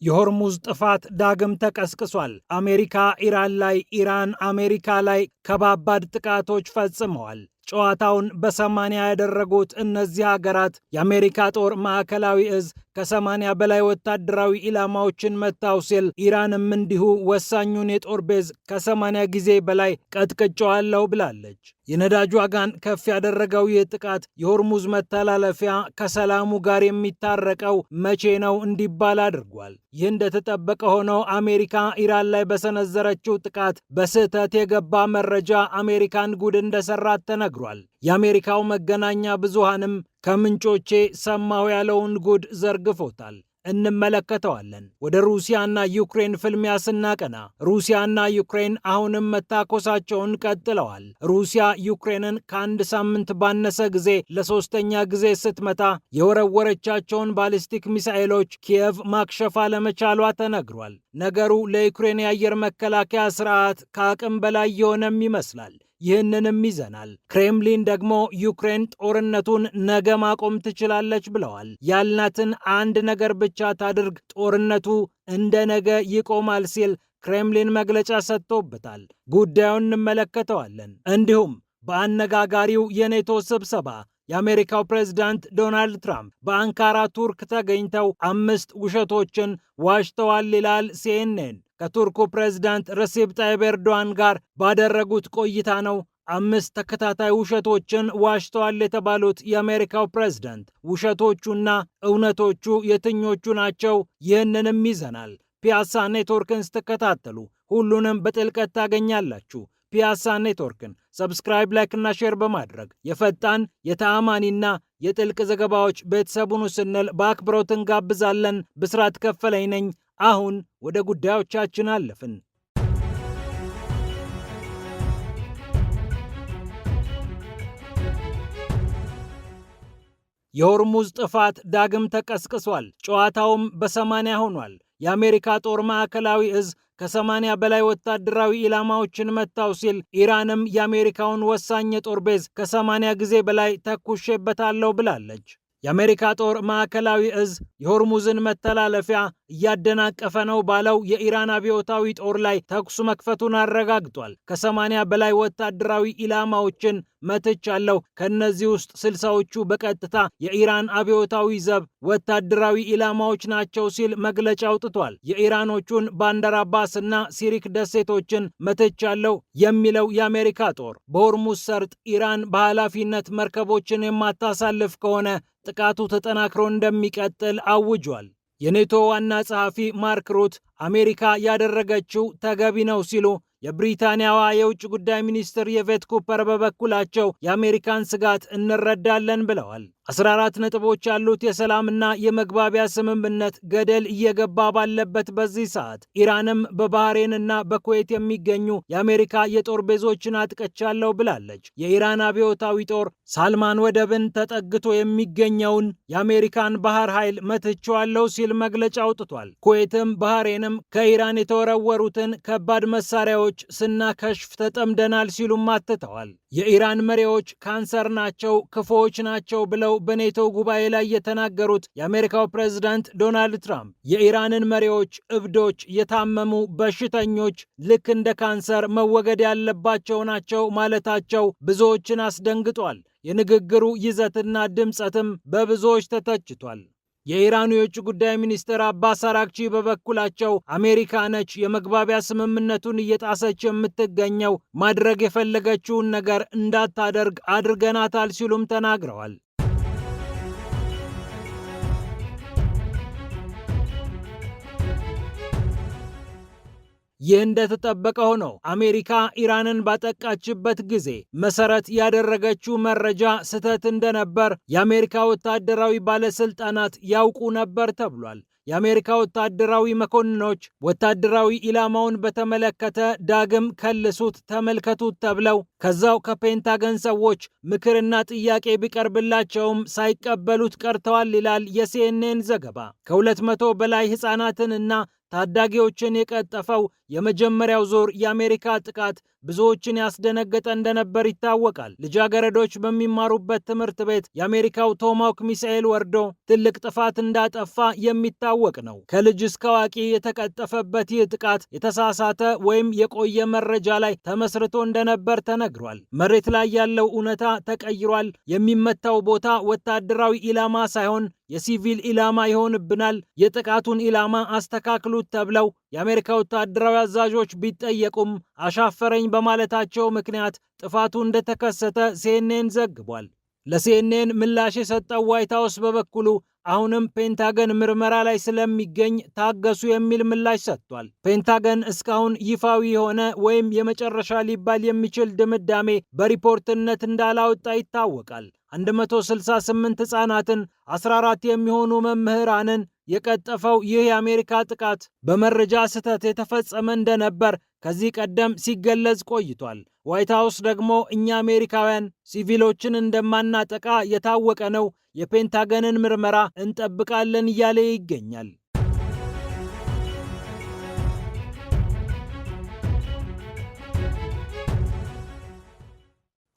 የሆርሙዝ ጥፋት ዳግም ተቀስቅሷል። አሜሪካ ኢራን ላይ፣ ኢራን አሜሪካ ላይ ከባባድ ጥቃቶች ፈጽመዋል። ጨዋታውን በ80 ያደረጉት እነዚህ ሀገራት የአሜሪካ ጦር ማዕከላዊ እዝ ከ80 በላይ ወታደራዊ ኢላማዎችን መታው ሲል ኢራንም እንዲሁ ወሳኙን የጦር ቤዝ ከ80 ጊዜ በላይ ቀጥቅጨዋለሁ ብላለች። የነዳጅ ዋጋን ከፍ ያደረገው ይህ ጥቃት የሆርሙዝ መተላለፊያ ከሰላሙ ጋር የሚታረቀው መቼ ነው እንዲባል አድርጓል። ይህ እንደተጠበቀ ሆኖ አሜሪካ ኢራን ላይ በሰነዘረችው ጥቃት በስህተት የገባ መረጃ አሜሪካን ጉድ እንደሰራት ተነግሯል። የአሜሪካው መገናኛ ብዙሃንም ከምንጮቼ ሰማሁ ያለውን ጉድ ዘርግፎታል። እንመለከተዋለን። ወደ ሩሲያና ዩክሬን ፍልሚያ ስናቀና ሩሲያና ዩክሬን አሁንም መታኮሳቸውን ቀጥለዋል። ሩሲያ ዩክሬንን ከአንድ ሳምንት ባነሰ ጊዜ ለሶስተኛ ጊዜ ስትመታ የወረወረቻቸውን ባሊስቲክ ሚሳኤሎች ኪየቭ ማክሸፍ አለመቻሏ ተነግሯል። ነገሩ ለዩክሬን የአየር መከላከያ ስርዓት ከአቅም በላይ የሆነም ይመስላል። ይህንንም ይዘናል። ክሬምሊን ደግሞ ዩክሬን ጦርነቱን ነገ ማቆም ትችላለች ብለዋል። ያልናትን አንድ ነገር ብቻ ታድርግ፣ ጦርነቱ እንደ ነገ ይቆማል ሲል ክሬምሊን መግለጫ ሰጥቶበታል። ጉዳዩን እንመለከተዋለን። እንዲሁም በአነጋጋሪው የኔቶ ስብሰባ የአሜሪካው ፕሬዝዳንት ዶናልድ ትራምፕ በአንካራ ቱርክ ተገኝተው 5 ውሸቶችን ዋሽተዋል ይላል ሲኤንኤን። ከቱርኩ ፕሬዝዳንት ረሲፕ ጣይብ ኤርዶዋን ጋር ባደረጉት ቆይታ ነው 5 ተከታታይ ውሸቶችን ዋሽተዋል የተባሉት የአሜሪካው ፕሬዝዳንት። ውሸቶቹና እውነቶቹ የትኞቹ ናቸው? ይህንንም ይዘናል። ፒያሳ ኔትወርክን ስትከታተሉ ሁሉንም በጥልቀት ታገኛላችሁ። ፒያሳ ኔትወርክን ሰብስክራይብ፣ ላይክ እና ሼር በማድረግ የፈጣን የተአማኒና የጥልቅ ዘገባዎች ቤተሰቡን ስንል በአክብሮት እንጋብዛለን። ብስራት ከፈለኝ ነኝ። አሁን ወደ ጉዳዮቻችን አለፍን። የሆርሙዝ ጥፋት ዳግም ተቀስቅሷል። ጨዋታውም በ80 ሆኗል። የአሜሪካ ጦር ማዕከላዊ እዝ ከ80 በላይ ወታደራዊ ኢላማዎችን መታው ሲል ኢራንም የአሜሪካውን ወሳኝ የጦር ቤዝ ከ80 ጊዜ በላይ ተኩሼበታለሁ ብላለች። የአሜሪካ ጦር ማዕከላዊ እዝ የሆርሙዝን መተላለፊያ እያደናቀፈ ነው ባለው የኢራን አብዮታዊ ጦር ላይ ተኩስ መክፈቱን አረጋግጧል። ከ80 በላይ ወታደራዊ ኢላማዎችን መትቻለሁ፣ ከነዚህ ውስጥ 60ዎቹ በቀጥታ የኢራን አብዮታዊ ዘብ ወታደራዊ ኢላማዎች ናቸው ሲል መግለጫ አውጥቷል። የኢራኖቹን ባንደር አባስ እና ሲሪክ ደሴቶችን መትቻለሁ የሚለው የአሜሪካ ጦር በሆርሙዝ ሰርጥ ኢራን በኃላፊነት መርከቦችን የማታሳልፍ ከሆነ ጥቃቱ ተጠናክሮ እንደሚቀጥል አውጇል። የኔቶ ዋና ጸሐፊ ማርክ ሩት አሜሪካ ያደረገችው ተገቢ ነው ሲሉ፣ የብሪታንያዋ የውጭ ጉዳይ ሚኒስትር የቬት ኩፐር በበኩላቸው የአሜሪካን ስጋት እንረዳለን ብለዋል። 14 ነጥቦች ያሉት የሰላምና የመግባቢያ ስምምነት ገደል እየገባ ባለበት በዚህ ሰዓት ኢራንም በባህሬንና በኩዌት የሚገኙ የአሜሪካ የጦር ቤዞችን አጥቅቻለሁ ብላለች። የኢራን አብዮታዊ ጦር ሳልማን ወደብን ተጠግቶ የሚገኘውን የአሜሪካን ባህር ኃይል መትቼዋለሁ ሲል መግለጫ አውጥቷል። ኩዌትም ባህሬንም ከኢራን የተወረወሩትን ከባድ መሳሪያዎች ስናከሽፍ ተጠምደናል ሲሉም አትተዋል። የኢራን መሪዎች ካንሰር ናቸው፣ ክፉዎች ናቸው ብለው በኔቶ ጉባኤ ላይ የተናገሩት የአሜሪካው ፕሬዝዳንት ዶናልድ ትራምፕ የኢራንን መሪዎች እብዶች፣ የታመሙ በሽተኞች፣ ልክ እንደ ካንሰር መወገድ ያለባቸው ናቸው ማለታቸው ብዙዎችን አስደንግጧል። የንግግሩ ይዘትና ድምፀትም በብዙዎች ተተችቷል። የኢራኑ የውጭ ጉዳይ ሚኒስትር አባስ አራግቺ በበኩላቸው አሜሪካ ነች የመግባቢያ ስምምነቱን እየጣሰች የምትገኘው፣ ማድረግ የፈለገችውን ነገር እንዳታደርግ አድርገናታል ሲሉም ተናግረዋል። ይህ እንደተጠበቀ ሆኖ አሜሪካ ኢራንን ባጠቃችበት ጊዜ መሰረት ያደረገችው መረጃ ስህተት እንደነበር የአሜሪካ ወታደራዊ ባለስልጣናት ያውቁ ነበር ተብሏል። የአሜሪካ ወታደራዊ መኮንኖች ወታደራዊ ኢላማውን በተመለከተ ዳግም ከልሱት፣ ተመልከቱት ተብለው ከዛው ከፔንታገን ሰዎች ምክርና ጥያቄ ቢቀርብላቸውም ሳይቀበሉት ቀርተዋል ይላል የሲኤንኤን ዘገባ። ከ200 በላይ ሕፃናትንና ታዳጊዎችን የቀጠፈው የመጀመሪያው ዙር የአሜሪካ ጥቃት ብዙዎችን ያስደነገጠ እንደነበር ይታወቃል። ልጃገረዶች በሚማሩበት ትምህርት ቤት የአሜሪካው ቶማሃውክ ሚሳኤል ወርዶ ትልቅ ጥፋት እንዳጠፋ የሚታወቅ ነው። ከልጅ እስከ አዋቂ የተቀጠፈበት ይህ ጥቃት የተሳሳተ ወይም የቆየ መረጃ ላይ ተመስርቶ እንደነበር ተነግሯል። መሬት ላይ ያለው እውነታ ተቀይሯል። የሚመታው ቦታ ወታደራዊ ኢላማ ሳይሆን የሲቪል ኢላማ ይሆንብናል። የጥቃቱን ኢላማ አስተካክሉት ተብለው የአሜሪካ ወታደራዊ አዛዦች ቢጠየቁም አሻፈረኝ በማለታቸው ምክንያት ጥፋቱ እንደተከሰተ ሲኤንኤን ዘግቧል። ለሲኤንኤን ምላሽ የሰጠው ዋይት ሀውስ በበኩሉ አሁንም ፔንታገን ምርመራ ላይ ስለሚገኝ ታገሱ የሚል ምላሽ ሰጥቷል። ፔንታገን እስካሁን ይፋዊ የሆነ ወይም የመጨረሻ ሊባል የሚችል ድምዳሜ በሪፖርትነት እንዳላወጣ ይታወቃል። 168 ሕፃናትን፣ 14 የሚሆኑ መምህራንን የቀጠፈው ይህ የአሜሪካ ጥቃት በመረጃ ስህተት የተፈጸመ እንደነበር ከዚህ ቀደም ሲገለጽ ቆይቷል። ዋይት ሀውስ ደግሞ እኛ አሜሪካውያን ሲቪሎችን እንደማናጠቃ የታወቀ ነው፣ የፔንታገንን ምርመራ እንጠብቃለን እያለ ይገኛል።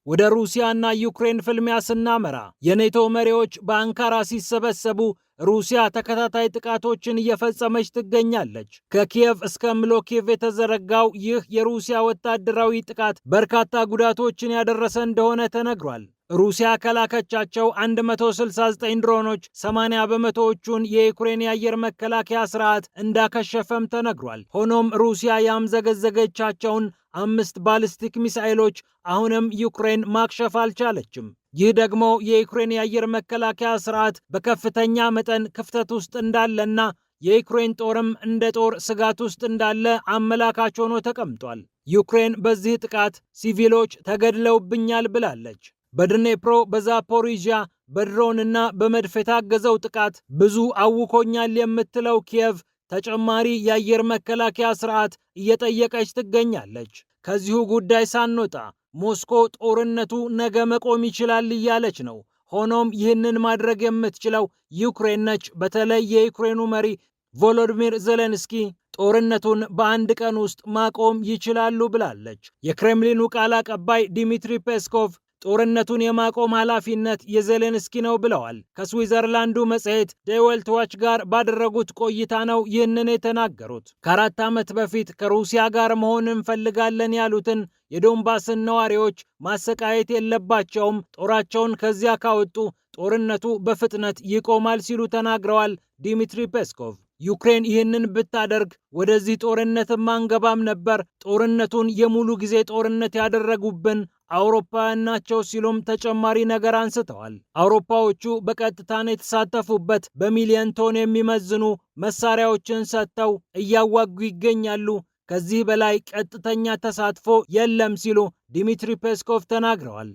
ወደ ሩሲያና ዩክሬን ፍልሚያ ስናመራ የኔቶ መሪዎች በአንካራ ሲሰበሰቡ ሩሲያ ተከታታይ ጥቃቶችን እየፈጸመች ትገኛለች። ከኪየቭ እስከ ምሎኪቭ የተዘረጋው ይህ የሩሲያ ወታደራዊ ጥቃት በርካታ ጉዳቶችን ያደረሰ እንደሆነ ተነግሯል። ሩሲያ ከላከቻቸው 169 ድሮኖች 80 በመቶዎቹን የዩክሬን የአየር መከላከያ ስርዓት እንዳከሸፈም ተነግሯል። ሆኖም ሩሲያ ያምዘገዘገቻቸውን 5 ባሊስቲክ ሚሳኤሎች አሁንም ዩክሬን ማክሸፍ አልቻለችም። ይህ ደግሞ የዩክሬን የአየር መከላከያ ስርዓት በከፍተኛ መጠን ክፍተት ውስጥ እንዳለና የዩክሬን ጦርም እንደ ጦር ስጋት ውስጥ እንዳለ አመላካች ሆኖ ተቀምጧል። ዩክሬን በዚህ ጥቃት ሲቪሎች ተገድለውብኛል ብላለች። በድኔፕሮ፣ በዛፖሪዥያ በድሮንና በመድፍ የታገዘው ጥቃት ብዙ አውኮኛል የምትለው ኪየቭ ተጨማሪ የአየር መከላከያ ስርዓት እየጠየቀች ትገኛለች። ከዚሁ ጉዳይ ሳንወጣ ሞስኮ ጦርነቱ ነገ መቆም ይችላል እያለች ነው። ሆኖም ይህንን ማድረግ የምትችለው ዩክሬን ነች። በተለይ የዩክሬኑ መሪ ቮሎዲሚር ዜሌንስኪ ጦርነቱን በአንድ ቀን ውስጥ ማቆም ይችላሉ ብላለች። የክሬምሊኑ ቃል አቀባይ ዲሚትሪ ፔስኮቭ ጦርነቱን የማቆም ኃላፊነት የዜሌንስኪ ነው ብለዋል። ከስዊዘርላንዱ መጽሔት ዴዌልት ዋች ጋር ባደረጉት ቆይታ ነው ይህንን የተናገሩት። ከ4 ዓመት በፊት ከሩሲያ ጋር መሆን እንፈልጋለን ያሉትን የዶንባስን ነዋሪዎች ማሰቃየት የለባቸውም፣ ጦራቸውን ከዚያ ካወጡ ጦርነቱ በፍጥነት ይቆማል ሲሉ ተናግረዋል ዲሚትሪ ፔስኮቭ። ዩክሬን ይህንን ብታደርግ ወደዚህ ጦርነት ማንገባም ነበር፣ ጦርነቱን የሙሉ ጊዜ ጦርነት ያደረጉብን አውሮፓውያን ናቸው ሲሉም ተጨማሪ ነገር አንስተዋል። አውሮፓዎቹ በቀጥታን የተሳተፉበት በሚሊዮን ቶን የሚመዝኑ መሳሪያዎችን ሰጥተው እያዋጉ ይገኛሉ። ከዚህ በላይ ቀጥተኛ ተሳትፎ የለም ሲሉ ዲሚትሪ ፔስኮቭ ተናግረዋል።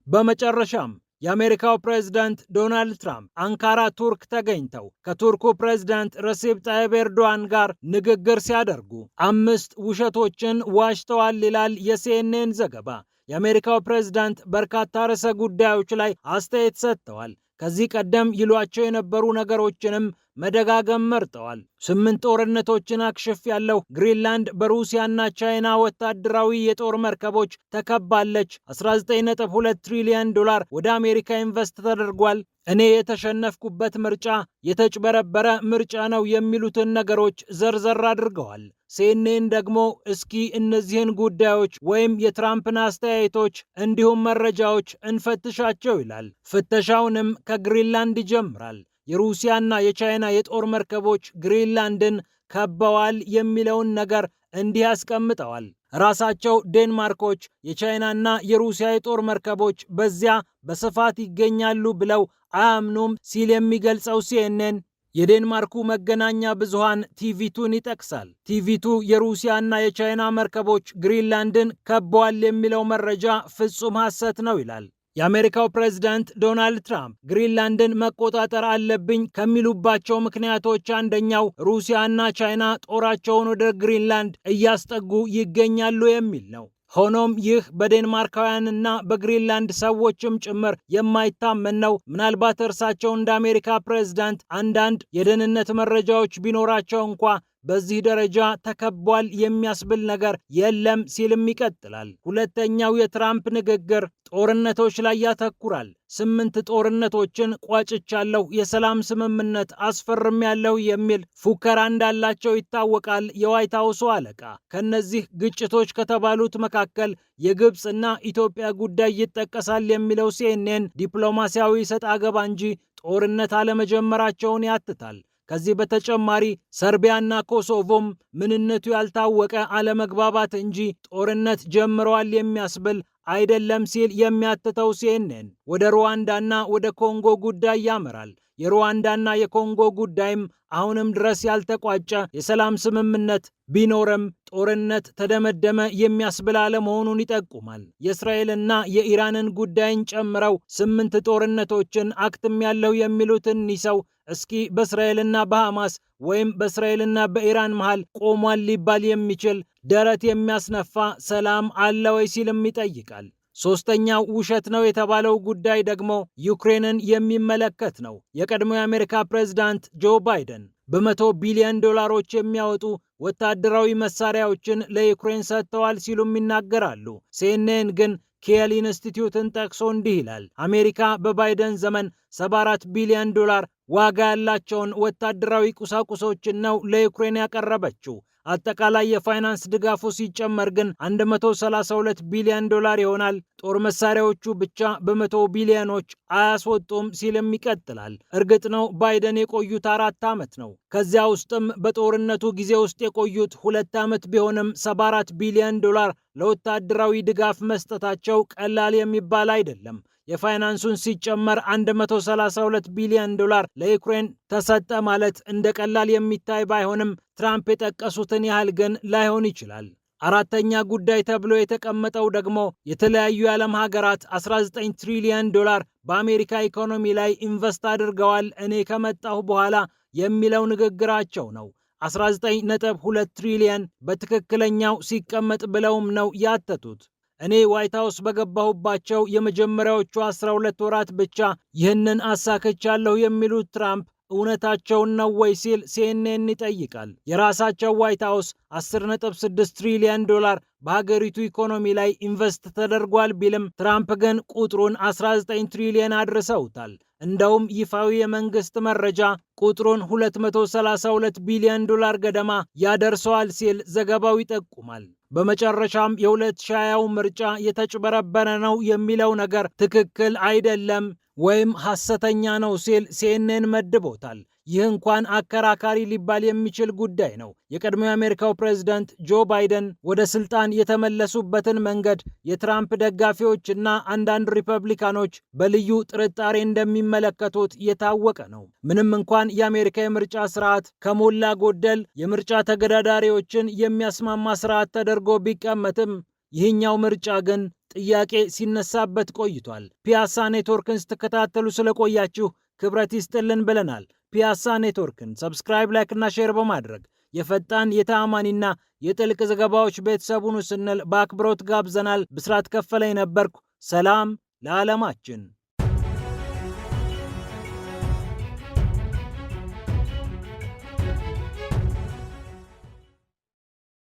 በመጨረሻም የአሜሪካው ፕሬዝዳንት ዶናልድ ትራምፕ አንካራ ቱርክ ተገኝተው ከቱርኩ ፕሬዝዳንት ረሲፕ ጣይብ ኤርዶዋን ጋር ንግግር ሲያደርጉ 5 ውሸቶችን ዋሽተዋል ይላል የሲኤንኤን ዘገባ። የአሜሪካው ፕሬዝዳንት በርካታ ርዕሰ ጉዳዮች ላይ አስተያየት ሰጥተዋል። ከዚህ ቀደም ይሏቸው የነበሩ ነገሮችንም መደጋገም መርጠዋል። 8 ጦርነቶችን አክሽፍ ያለው ግሪንላንድ በሩሲያና ቻይና ወታደራዊ የጦር መርከቦች ተከባለች። 19.2 ትሪሊዮን ዶላር ወደ አሜሪካ ኢንቨስት ተደርጓል። እኔ የተሸነፍኩበት ምርጫ የተጭበረበረ ምርጫ ነው የሚሉትን ነገሮች ዘርዘር አድርገዋል። ሲኤንኤን ደግሞ እስኪ እነዚህን ጉዳዮች ወይም የትራምፕን አስተያየቶች እንዲሁም መረጃዎች እንፈትሻቸው ይላል። ፍተሻውንም ከግሪንላንድ ይጀምራል። የሩሲያና የቻይና የጦር መርከቦች ግሪንላንድን ከበዋል የሚለውን ነገር እንዲህ ያስቀምጠዋል። ራሳቸው ዴንማርኮች የቻይናና የሩሲያ የጦር መርከቦች በዚያ በስፋት ይገኛሉ ብለው አያምኑም ሲል የሚገልጸው ሲኤንኤን የዴንማርኩ መገናኛ ብዙሃን ቲቪቱን ይጠቅሳል። ቲቪቱ የሩሲያና የቻይና መርከቦች ግሪንላንድን ከበዋል የሚለው መረጃ ፍጹም ሐሰት ነው ይላል። የአሜሪካው ፕሬዝዳንት ዶናልድ ትራምፕ ግሪንላንድን መቆጣጠር አለብኝ ከሚሉባቸው ምክንያቶች አንደኛው ሩሲያና ቻይና ጦራቸውን ወደ ግሪንላንድ እያስጠጉ ይገኛሉ የሚል ነው። ሆኖም ይህ በዴንማርካውያንና በግሪንላንድ ሰዎችም ጭምር የማይታመን ነው። ምናልባት እርሳቸው እንደ አሜሪካ ፕሬዝዳንት አንዳንድ የደህንነት መረጃዎች ቢኖራቸው እንኳ በዚህ ደረጃ ተከቧል የሚያስብል ነገር የለም ሲልም ይቀጥላል። ሁለተኛው የትራምፕ ንግግር ጦርነቶች ላይ ያተኩራል። 8 ጦርነቶችን ቋጭቻለሁ፣ የሰላም ስምምነት አስፈርሜያለሁ የሚል ፉከራ እንዳላቸው ይታወቃል። የዋይት ሀውሱ አለቃ ከነዚህ ግጭቶች ከተባሉት መካከል የግብፅና ኢትዮጵያ ጉዳይ ይጠቀሳል የሚለው ሲኤንኤን ዲፕሎማሲያዊ ሰጥ አገባ እንጂ ጦርነት አለመጀመራቸውን ያትታል። ከዚህ በተጨማሪ ሰርቢያና ኮሶቮም ምንነቱ ያልታወቀ አለመግባባት እንጂ ጦርነት ጀምረዋል የሚያስብል አይደለም ሲል የሚያትተው ሲኤንኤን ወደ ሩዋንዳና ወደ ኮንጎ ጉዳይ ያመራል። የሩዋንዳና የኮንጎ ጉዳይም አሁንም ድረስ ያልተቋጨ የሰላም ስምምነት ቢኖርም ጦርነት ተደመደመ የሚያስብል አለመሆኑን ይጠቁማል። የእስራኤልና የኢራንን ጉዳይን ጨምረው 8 ጦርነቶችን አክትሜያለሁ የሚሉት እኒህ ሰው እስኪ በእስራኤልና በሐማስ ወይም በእስራኤልና በኢራን መሃል ቆሟል ሊባል የሚችል ደረት የሚያስነፋ ሰላም አለ ወይ ሲልም ይጠይቃል። ሶስተኛው ውሸት ነው የተባለው ጉዳይ ደግሞ ዩክሬንን የሚመለከት ነው። የቀድሞ የአሜሪካ ፕሬዝዳንት ጆ ባይደን በ100 ቢሊዮን ዶላሮች የሚያወጡ ወታደራዊ መሳሪያዎችን ለዩክሬን ሰጥተዋል ሲሉም ይናገራሉ። ሲኤንኤን ግን ኬል ኢንስቲትዩትን ጠቅሶ እንዲህ ይላል። አሜሪካ በባይደን ዘመን 74 ቢሊዮን ዶላር ዋጋ ያላቸውን ወታደራዊ ቁሳቁሶችን ነው ለዩክሬን ያቀረበችው። አጠቃላይ የፋይናንስ ድጋፉ ሲጨመር ግን 132 ቢሊዮን ዶላር ይሆናል። ጦር መሳሪያዎቹ ብቻ በ100 ቢሊዮኖች አያስወጡም ሲልም ይቀጥላል። እርግጥ ነው ባይደን የቆዩት 4 ዓመት ነው። ከዚያ ውስጥም በጦርነቱ ጊዜ ውስጥ የቆዩት 2 ዓመት ቢሆንም 74 ቢሊዮን ዶላር ለወታደራዊ ድጋፍ መስጠታቸው ቀላል የሚባል አይደለም። የፋይናንሱን ሲጨመር 132 ቢሊዮን ዶላር ለዩክሬን ተሰጠ ማለት እንደ ቀላል የሚታይ ባይሆንም ትራምፕ የጠቀሱትን ያህል ግን ላይሆን ይችላል። አራተኛ ጉዳይ ተብሎ የተቀመጠው ደግሞ የተለያዩ የዓለም ሀገራት 19 ትሪሊዮን ዶላር በአሜሪካ ኢኮኖሚ ላይ ኢንቨስት አድርገዋል እኔ ከመጣሁ በኋላ የሚለው ንግግራቸው ነው። 19.2 ትሪሊዮን በትክክለኛው ሲቀመጥ ብለውም ነው ያተቱት። እኔ ዋይት ሀውስ በገባሁባቸው የመጀመሪያዎቹ 12 ወራት ብቻ ይህንን አሳክቻለሁ የሚሉት ትራምፕ እውነታቸውን ነው ወይ ሲል ሲኤንኤን ይጠይቃል። የራሳቸው ዋይት ሀውስ 10.6 ትሪሊዮን ዶላር በሀገሪቱ ኢኮኖሚ ላይ ኢንቨስት ተደርጓል ቢልም ትራምፕ ግን ቁጥሩን 19 ትሪሊዮን አድርሰውታል። እንደውም ይፋዊ የመንግስት መረጃ ቁጥሩን 232 ቢሊዮን ዶላር ገደማ ያደርሰዋል ሲል ዘገባው ይጠቁማል። በመጨረሻም የ2020 ምርጫ የተጭበረበረ ነው የሚለው ነገር ትክክል አይደለም ወይም ሐሰተኛ ነው ሲል ሲኤንኤን መድቦታል። ይህ እንኳን አከራካሪ ሊባል የሚችል ጉዳይ ነው። የቀድሞ የአሜሪካው ፕሬዝዳንት ጆ ባይደን ወደ ስልጣን የተመለሱበትን መንገድ የትራምፕ ደጋፊዎችና አንዳንድ ሪፐብሊካኖች በልዩ ጥርጣሬ እንደሚመለከቱት የታወቀ ነው። ምንም እንኳን የአሜሪካ የምርጫ ስርዓት ከሞላ ጎደል የምርጫ ተገዳዳሪዎችን የሚያስማማ ስርዓት ተደርጎ ቢቀመጥም ይህኛው ምርጫ ግን ጥያቄ ሲነሳበት ቆይቷል። ፒያሳ ኔትወርክን ስትከታተሉ ስለቆያችሁ ክብረት ይስጥልን ብለናል። ፒያሳ ኔትወርክን ሰብስክራይብ፣ ላይክ እና ሼር በማድረግ የፈጣን የተአማኒና የጥልቅ ዘገባዎች ቤተሰቡን ስንል በአክብሮት ጋብዘናል። ብስራት ከፈለኝ ነበርኩ። ሰላም ለዓለማችን።